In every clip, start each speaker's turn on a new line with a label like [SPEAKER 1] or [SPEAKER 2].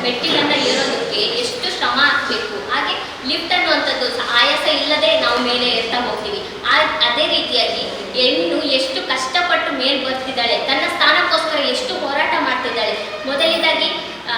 [SPEAKER 1] ಮೆಟ್ಟಿಲನ್ನು ಏರೋದಕ್ಕೆ ಎಷ್ಟು ಶ್ರಮ ಹಾಕಬೇಕು. ಹಾಗೆ ಲಿಫ್ಟ್ ಅನ್ನುವಂಥದ್ದು ಆಯಾಸ ಇಲ್ಲದೆ ನಾವು ಮೇಲೆ ಏರ್ತಾ ಹೋಗ್ತೀವಿ. ಅದೇ ರೀತಿಯಾಗಿ ಹೆಣ್ಣು ಎಷ್ಟು ಕಷ್ಟಪಟ್ಟು ಮೇಲೆ ಬರ್ತಿದ್ದಾಳೆ, ತನ್ನ ಸ್ಥಾನಕ್ಕೋಸ್ಕರ ಎಷ್ಟು ಹೋರಾಟ ಮಾಡ್ತಿದ್ದಾಳೆ. ಮೊದಲಿದಾಗಿ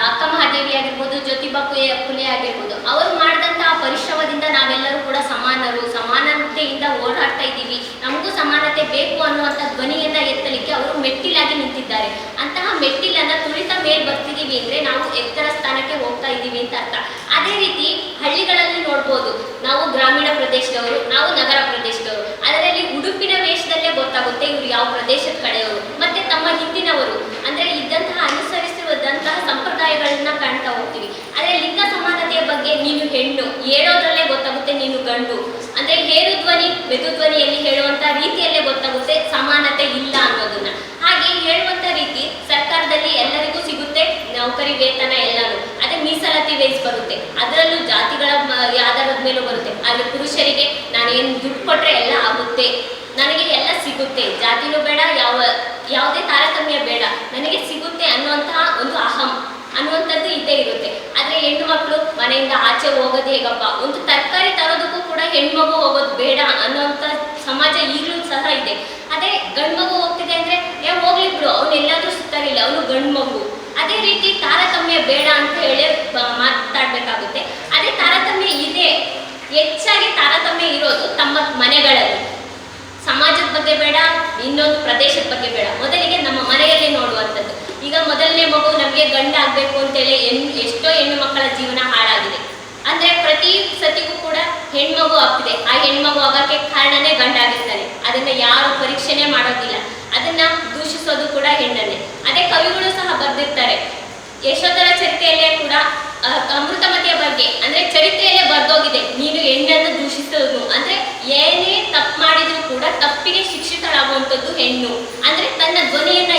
[SPEAKER 1] ಅಕ್ಕ ಮಹಾದೇವಿ ಆಗಿರ್ಬೋದು, ಜ್ಯೋತಿಬಾ ಫುಲೆ ಆಗಿರ್ಬೋದು, ಅವರು ಮಾಡಿದಂತಹ ಪರಿಶ್ರಮದಿಂದ ನಾವೆಲ್ಲರೂ ಕೂಡ ಸಮಾನತೆಯಿಂದ ಓಡಾಡ್ತಾ ಇದ್ದೀವಿ. ನಮಗೂ ಸಮಾನತೆ ಬೇಕು ಅನ್ನುವಂಥ ಧ್ವನಿಯನ್ನ ಎತ್ತಲಿಕ್ಕೆ ಅವರು ಮೆಟ್ಟಿಲಾಗಿ ನಿಂತಿದ್ದಾರೆ. ಅಂತಹ ಮೆಟ್ಟಿಲನ್ನ ತುಳಿತ ಮೇಲೆ ಬರ್ತಿದ್ದೀವಿ ಅಂದ್ರೆ ನಾವು ಎತ್ತರ ಸ್ಥಾನಕ್ಕೆ ಹೋಗ್ತಾ ಇದ್ದೀವಿ ಅಂತ ಅರ್ಥ. ಅದೇ ರೀತಿ ಹಳ್ಳಿಗಳಲ್ಲಿ ನೋಡ್ಬೋದು, ನಾವು ಗ್ರಾಮೀಣ ಪ್ರದೇಶದವರು, ನಾವು ನಗರ ಪ್ರದೇಶದವರು. ಅದರಲ್ಲಿ ಉಡುಪಿನ ವೇಷದಲ್ಲೇ ಗೊತ್ತಾಗುತ್ತೆ ಇವರು ಯಾವ ಪ್ರದೇಶದ ಕಡೆಯವರು, ಮತ್ತೆ ತಮ್ಮ ಹಿಂದಿನವರು ಅಂದ್ರೆ ಇದ್ದಂತಹ ಅನುಸರಿಸಿರುವಂತಹ ಸಂಪ್ರದಾಯಗಳನ್ನ ಕಾಣ್ತಾ ಹೋಗ್ತೀವಿ. ಆದರೆ ಲಿಂಗ ಸಮಾನತೆಯ ಬಗ್ಗೆ ನೀನು ಹೆಣ್ಣು ಹೇಳೋದ್ರಲ್ಲೇ ಗೊತ್ತಾಗುತ್ತೆ ನೀನು ಗಂಡು ಅಂದ್ರೆ ಹೇರು ಧ್ವನಿ ಮೆದು ಧ್ವನಿಯಲ್ಲಿ ಹೇಳುವಂತ ರೀತಿಯಲ್ಲೇ ಗೊತ್ತಾಗುತ್ತೆ ಸಮಾನತೆ ಇಲ್ಲ ಅನ್ನೋದನ್ನ. ಹಾಗೆ ಹೇಳುವಂತ ರೀತಿ ಸರ್ಕಾರದಲ್ಲಿ ಎಲ್ಲರಿಗೂ ಸಿಗುತ್ತೆ ನೌಕರಿ ವೇತನ ಎಲ್ಲಾನು. ಅದೇ ಮೀಸಲಾತಿ ಬೇಸ್ ಬರುತ್ತೆ, ಅದರಲ್ಲೂ ಜಾತಿಗಳ ಆಧಾರದ ಮೇಲೂ ಬರುತ್ತೆ. ಆದರೆ ಪುರುಷರಿಗೆ ನಾನೇನು ದುಡ್ಡು ಕೊಟ್ರೆ ಎಲ್ಲ ಆಗುತ್ತೆ, ನನಗೆ ಎಲ್ಲ ಸಿಗುತ್ತೆ, ಜಾತಿನೂ ಬೇಡ, ಯಾವುದೇ ತಾರತಮ್ಯ ಬೇಡ, ನನಗೆ ಸಿಗುತ್ತೆ ಅನ್ನುವಂತಹ ಒಂದು ಅಹಂ ಅನ್ನುವಂಥದ್ದು ಇದ್ದೇ ಇರುತ್ತೆ. ಆದರೆ ಹೆಣ್ಣು ಮಕ್ಕಳು ಮನೆಯಿಂದ ಆಚೆ ಹೋಗೋದು ಹೇಗಪ್ಪ, ಒಂದು ತರಕಾರಿ ತರೋದಕ್ಕೂ ಕೂಡ ಹೆಣ್ಮಗು ಹೋಗೋದು ಬೇಡ ಅನ್ನೋಂಥ ಸಮಾಜ ಈಗಲೂ ಸಹ ಇದೆ. ಅದೇ ಗಂಡು ಮಗು ಹೋಗ್ತಿದೆ ಅಂದರೆ ಹೋಗ್ಲಿ ಬಿಡು, ಅವನು ಎಲ್ಲಾದ್ರೂ ಸುತ್ತಾರಿಲ್ಲ, ಅವನು ಗಂಡು ಮಗು. ಅದೇ ರೀತಿ ತಾರತಮ್ಯ ಬೇಡ ಅಂತ ಹೇಳಿ ಮಾತಾಡಬೇಕಾಗುತ್ತೆ. ಅದೇ ತಾರತಮ್ಯ ಇದೆ, ಹೆಚ್ಚಾಗಿ ತಾರತಮ್ಯ ಇರೋದು ತಮ್ಮ ಮನೆಗಳಲ್ಲಿ. ಸಮಾಜದ ಬಗ್ಗೆ ಬೇಡ, ಇನ್ನೊಂದು ಪ್ರದೇಶದ ಬಗ್ಗೆ ಬೇಡ, ಮೊದಲಿಗೆ ನಮ್ಮ ಮನೆಯಲ್ಲಿ ನೋಡುವಂಥದ್ದು. ಈಗ ಮೊದಲನೇ ಮಗು ನಮಗೆ ಗಂಡ ಆಗಬೇಕು ಅಂತೇಳಿ ಎಷ್ಟೋ ಹೆಣ್ಣು ಮಕ್ಕಳ ಜೀವನ ಹಾಳಾಗಿದೆ. ಅಂದರೆ ಪ್ರತಿ ಸತಿಗೂ ಕೂಡ ಹೆಣ್ಮಗು ಆಗ್ತಿದೆ, ಆ ಹೆಣ್ಮಗು ಆಗೋಕ್ಕೆ ಕಾರಣನೇ ಗಂಡ ಆಗಿರ್ತಾನೆ. ಅದನ್ನು ಯಾರು ಪರೀಕ್ಷೆನೇ ಮಾಡೋದಿಲ್ಲ, ಅದನ್ನ ದೂಷಿಸೋದು ಕೂಡ ಹೆಣ್ಣನ್ನೇ. ಅದೇ ಕವಿಗಳು ಸಹ ಬರೆದಿರ್ತಾರೆ. ಯಶೋಧರ ಚರಿತೆಯಲ್ಲೇ ಕೂಡ ಅಮೃತಮತಿಯ ಬಗ್ಗೆ ಅಂದ್ರೆ ಚರಿತ್ರೆಯಲ್ಲೇ ಬರ್ದೋಗಿದೆ, ನೀನು ಹೆಣ್ಣನ್ನು ದೂಷಿಸೋದು ಅಂದ್ರೆ ಏನೇ ತಪ್ಪು ಮಾಡಿದ್ರು ಕೂಡ ತಪ್ಪಿಗೆ ಶಿಕ್ಷಿತಳಾಗುವಂಥದ್ದು ಹೆಣ್ಣು. ಅಂದ್ರೆ ತನ್ನ ಧ್ವನಿಯನ್ನ